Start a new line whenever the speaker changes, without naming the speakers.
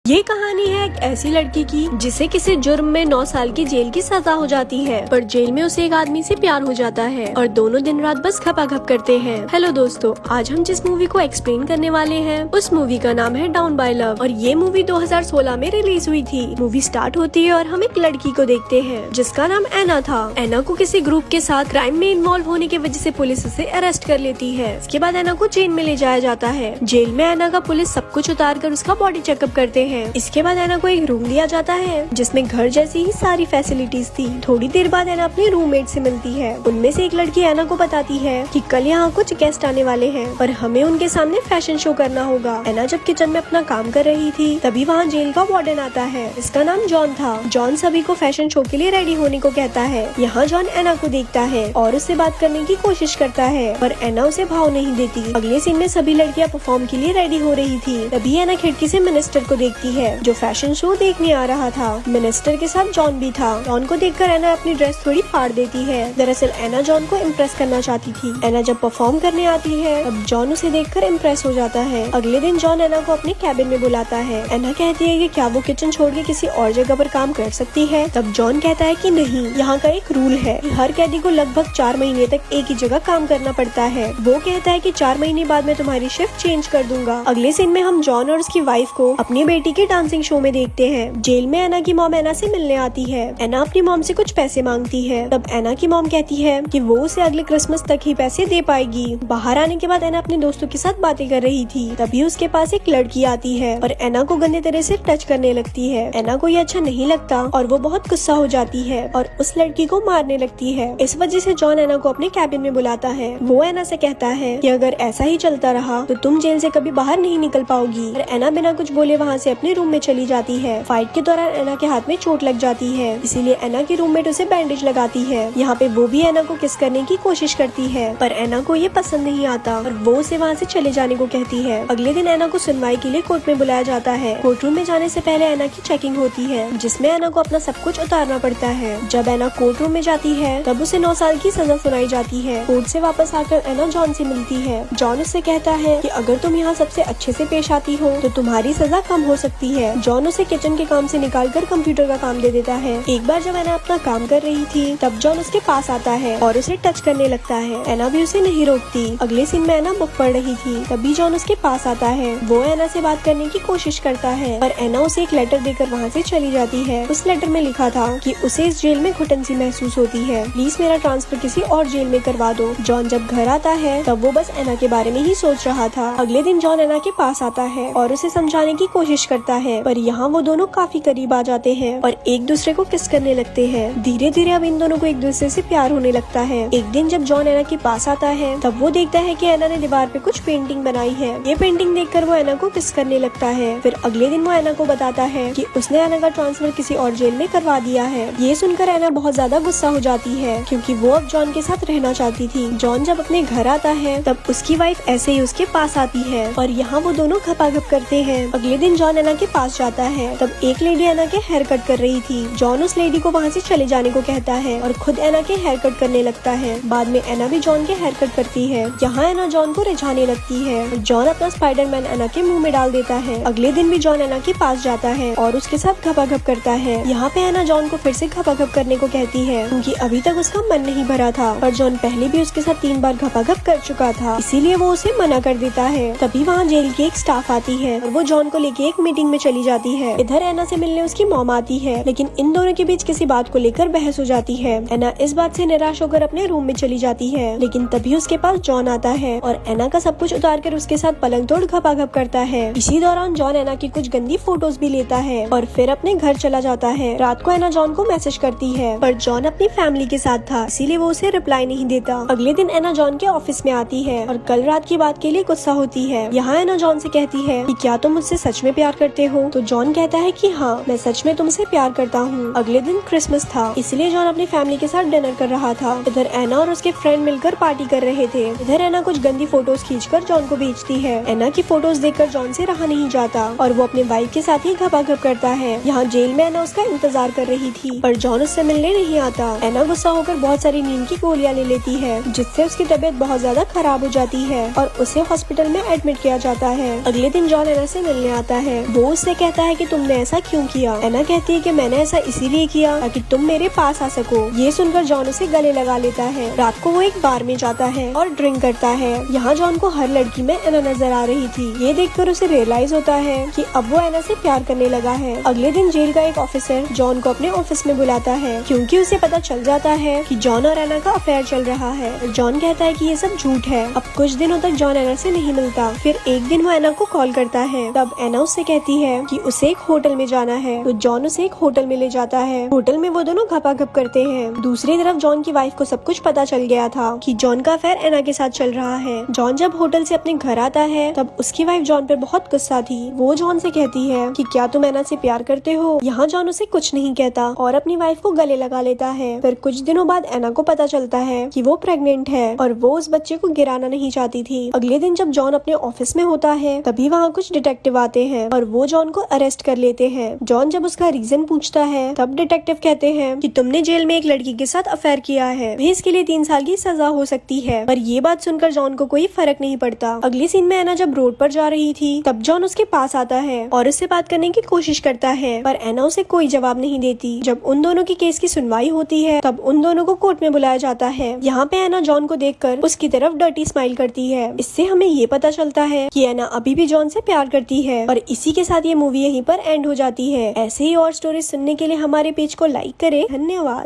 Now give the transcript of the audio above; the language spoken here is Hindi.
ये कहानी है एक ऐसी लड़की की जिसे किसी जुर्म में 9 साल की जेल की सजा हो जाती है, पर जेल में उसे एक आदमी से प्यार हो जाता है और दोनों दिन रात बस खपाखप करते हैं। हेलो दोस्तों, आज हम जिस मूवी को एक्सप्लेन करने वाले हैं उस मूवी का नाम है डाउन बाय लव और ये मूवी 2016 में रिलीज हुई थी। मूवी स्टार्ट होती है और हम एक लड़की को देखते हैं जिसका नाम एना था। एना को किसी ग्रुप के साथ क्राइम में इन्वॉल्व होने की वजह से पुलिस उसे अरेस्ट कर लेती है। इसके बाद एना को जेल में ले जाया जाता है। जेल में एना का पुलिस सब कुछ उतार कर उसका बॉडी चेकअप करते हैं। इसके बाद एना को एक रूम दिया जाता है जिसमें घर जैसी ही सारी फैसिलिटीज थी। थोड़ी देर बाद एना अपने रूममेट से मिलती है। उनमें से एक लड़की एना को बताती है कि कल यहाँ कुछ गेस्ट आने वाले हैं पर हमें उनके सामने फैशन शो करना होगा। एना जब किचन में अपना काम कर रही थी तभी वहाँ जेल का वार्डन आता है। इसका नाम जॉन था। जॉन सभी को फैशन शो के लिए रेडी होने को कहता है। यहाँ जॉन एना को देखता है और उससे बात करने की कोशिश करता है पर एना उसे भाव नहीं देती। अगले सीन में सभी लड़कियाँ परफॉर्म के लिए रेडी हो रही थी। तभी एना खिड़की से मिनिस्टर को देखती है जो फैशन शो देखने आ रहा था। मिनिस्टर के साथ जॉन भी था। जॉन को देखकर एना अपनी ड्रेस थोड़ी फाड़ देती है। दरअसल एना जॉन को इम्प्रेस करना चाहती थी। एना जब परफॉर्म करने आती है तब जॉन उसे देखकर इम्प्रेस हो जाता है। अगले दिन जॉन एना को अपने कैबिन में बुलाता है। एना कहती है कि क्या वो किचन छोड़ के किसी और जगह पर काम कर सकती है। तब जॉन कहता है कि नहीं, यहाँ का एक रूल है कि हर कैदी को लगभग 4 महीने तक एक ही जगह काम करना पड़ता है। वो कहता है कि 4 महीने बाद मैं तुम्हारी शिफ्ट चेंज कर दूंगा। अगले सीन में हम जॉन और उसकी वाइफ को अपनी बेटी के डांसिंग शो में देखते हैं। जेल में एना की मॉम एना से मिलने आती है। एना अपनी मॉम से कुछ पैसे मांगती है। तब एना की मॉम कहती है कि वो उसे अगले क्रिसमस तक ही पैसे दे पाएगी। बाहर आने के बाद एना अपने दोस्तों के साथ बातें कर रही थी। तभी उसके पास एक लड़की आती है और एना को गंदे तरह से टच करने लगती है। एना को ये अच्छा नहीं लगता और वो बहुत गुस्सा हो जाती है और उस लड़की को मारने लगती है। इस वजह से जॉन एना को अपने कैबिन में बुलाता है। वो एना से कहता है कि अगर ऐसा ही चलता रहा तो तुम जेल से कभी बाहर नहीं निकल पाओगी। और एना बिना कुछ बोले वहाँ से अपने रूम में चली जाती है। फाइट के दौरान एना के हाथ में चोट लग जाती है, इसीलिए एना की रूममेट उसे बैंडेज लगाती है। यहाँ पे वो भी एना को किस करने की कोशिश करती है पर एना को ये पसंद नहीं आता और वो उसे वहाँ से चले जाने को कहती है। अगले दिन एना को सुनवाई के लिए कोर्ट में बुलाया जाता है। कोर्ट रूम में जाने से पहले एना की चेकिंग होती है जिसमें एना को अपना सब कुछ उतारना पड़ता है। जब एना कोर्ट रूम में जाती है तब उसे 9 साल की सजा सुनाई जाती है। कोर्ट से वापस आकर एना जॉन से मिलती है। जॉन उससे कहता है कि अगर तुम यहाँ सबसे अच्छे से पेश आती हो तो तुम्हारी सजा कम हो सकती है। जॉन उसे किचन के काम से निकालकर कंप्यूटर का काम दे देता है। एक बार जब एना अपना काम कर रही थी तब जॉन उसके पास आता है और उसे टच करने लगता है। एना भी उसे नहीं रोकती। अगले सीन में एना बुक पढ़ रही थी तभी जॉन उसके पास आता है। वो एना से बात करने की कोशिश करता है पर एना उसे एक लेटर देकर वहाँ से चली जाती है। उस लेटर में लिखा था कि उसे इस जेल में घुटन सी महसूस होती है, प्लीज मेरा ट्रांसफर किसी और जेल में करवा दो। जॉन जब घर आता है तब वो बस एना के बारे में ही सोच रहा था। अगले दिन जॉन एना के पास आता है और उसे समझाने की कोशिश करता है पर यहाँ वो दोनों काफी करीब आ जाते हैं और एक दूसरे को किस करने लगते हैं। धीरे धीरे अब इन दोनों को एक दूसरे से प्यार होने लगता है। एक दिन जब जॉन एना के पास आता है तब वो देखता है कि एना ने दीवार पे कुछ पेंटिंग बनाई है। ये पेंटिंग देखकर वो एना को किस करने लगता है। फिर अगले दिन वो एना को बताता है कि उसने एना का ट्रांसफर किसी और जेल में करवा दिया है। ये सुनकर एना बहुत ज्यादा गुस्सा हो जाती है क्योंकि वो अब जॉन के साथ रहना चाहती थी। जॉन जब अपने घर आता है तब उसकी वाइफ ऐसे ही उसके पास आती है और यहाँ वो दोनों खपाखप करते हैं। अगले दिन जॉन एना के पास जाता है तब एक लेडी एना के हेयर कट कर रही थी। जॉन उस लेडी को वहाँ से चले जाने को कहता है और खुद एना के हेयर कट करने लगता है। बाद में एना भी जॉन के हेयर कट करती है। यहाँ एना जॉन को रिझाने लगती है। जॉन अपना स्पाइडरमैन एना के मुंह में डाल देता है। अगले दिन भी जॉन एना के पास जाता है और उसके साथ खपाखप करता है। यहाँ पे एना जॉन को फिर से खपाखप करने को कहती है क्योंकि अभी तक उसका मन नहीं भरा था पर जॉन पहले भी उसके साथ 3 बार खपाखप कर चुका था, इसीलिए वो उसे मना कर देता है। तभी वहाँ जेल की एक स्टाफ आती है और वो जॉन को लेके एक मीटिंग में चली जाती है। इधर एना से मिलने उसकी मॉम आती है लेकिन इन दोनों के बीच किसी बात को लेकर बहस हो जाती है। एना इस बात से निराश होकर अपने रूम में चली जाती है लेकिन तभी उसके पास जॉन आता है और एना का सब कुछ उतार कर उसके साथ पलंग तोड़ खपाखप करता है। इसी दौरान जॉन एना की कुछ गंदी फोटोज भी लेता है और फिर अपने घर चला जाता है। रात को एना जॉन को मैसेज करती है पर जॉन अपनी फैमिली के साथ था इसीलिए वो उसे रिप्लाई नहीं देता। अगले दिन एना जॉन के ऑफिस में आती है और कल रात की बात के लिए गुस्सा होती है। यहाँ एना जॉन से कहती है कि क्या तुम मुझसे सच में प्यार करते हो। तो जॉन कहता है कि हाँ, मैं सच में तुमसे प्यार करता हूँ। अगले दिन क्रिसमस था इसलिए जॉन अपनी फैमिली के साथ डिनर कर रहा था। इधर एना और उसके फ्रेंड मिलकर पार्टी कर रहे थे। इधर एना कुछ गंदी फोटोज खींचकर जॉन को भेजती है। एना की फोटोज देखकर जॉन से रहा नहीं जाता और वो अपने वाइफ के साथ ही खपाखप करता है। यहाँ जेल में एना उसका इंतजार कर रही थी पर जॉन उससे मिलने नहीं आता। एना गुस्सा होकर बहुत सारी नींद की गोलियां ले लेती है जिससे उसकी तबीयत बहुत ज्यादा खराब हो जाती है और उसे हॉस्पिटल में एडमिट किया जाता है। अगले दिन जॉन एना से मिलने आता है। वो उससे कहता है कि तुमने ऐसा क्यों किया। एना कहती है कि मैंने ऐसा इसीलिए किया ताकि तुम मेरे पास आ सको। ये सुनकर जॉन उसे गले लगा लेता है। रात को वो एक बार में जाता है और ड्रिंक करता है। यहाँ जॉन को हर लड़की में एना नजर आ रही थी। ये देखकर उसे रियलाइज होता है कि अब वो एना से प्यार करने लगा है। अगले दिन जेल का एक ऑफिसर जॉन को अपने ऑफिस में बुलाता है क्योंकि उसे पता चल जाता है कि जॉन और एना का अफेयर चल रहा है। जॉन कहता है कि ये सब झूठ है। अब कुछ दिनों तक जॉन एना से नहीं मिलता। फिर एक दिन वो एना को कॉल करता है। तब एना उससे कहती है कि उसे एक होटल में जाना है, तो जॉन उसे एक होटल में ले जाता है। होटल में वो दोनों घपाघप करते हैं। दूसरी तरफ जॉन की वाइफ को सब कुछ पता चल गया था कि जॉन का अफेयर एना के साथ चल रहा है। जॉन जब होटल से अपने घर आता है तब उसकी वाइफ जॉन पर बहुत गुस्सा थी। वो जॉन से कहती है कि क्या तुम एना से प्यार करते हो। यहाँ जॉन उसे कुछ नहीं कहता और अपनी वाइफ को गले लगा लेता है। फिर कुछ दिनों बाद एना को पता चलता है कि वो प्रेग्नेंट है और वो उस बच्चे को गिराना नहीं चाहती थी। अगले दिन जब जॉन अपने ऑफिस में होता है तभी वहाँ कुछ डिटेक्टिव आते हैं और वो जॉन को अरेस्ट कर लेते हैं। जॉन जब उसका रीजन पूछता है तब डिटेक्टिव कहते हैं कि तुमने जेल में एक लड़की के साथ अफेयर किया है, इसके लिए 3 साल की सजा हो सकती है। पर ये बात सुनकर जॉन को कोई फर्क नहीं पड़ता। अगले सीन में एना जब रोड पर जा रही थी तब जॉन उसके पास आता है और उससे बात करने की कोशिश करता है, पर एना उसे कोई जवाब नहीं देती। जब उन दोनों की केस की सुनवाई होती है तब उन दोनों को कोर्ट में बुलाया जाता है। यहाँ पे एना जॉन को देखकर उसकी तरफ डर्टी स्माइल करती है। इससे हमें ये पता चलता है कि एना अभी भी जॉन से प्यार करती है। और इसी के साथ ये मूवी यहीं पर एंड हो जाती है। ऐसे ही और स्टोरी सुनने के लिए हमारे पेज को लाइक करें। धन्यवाद।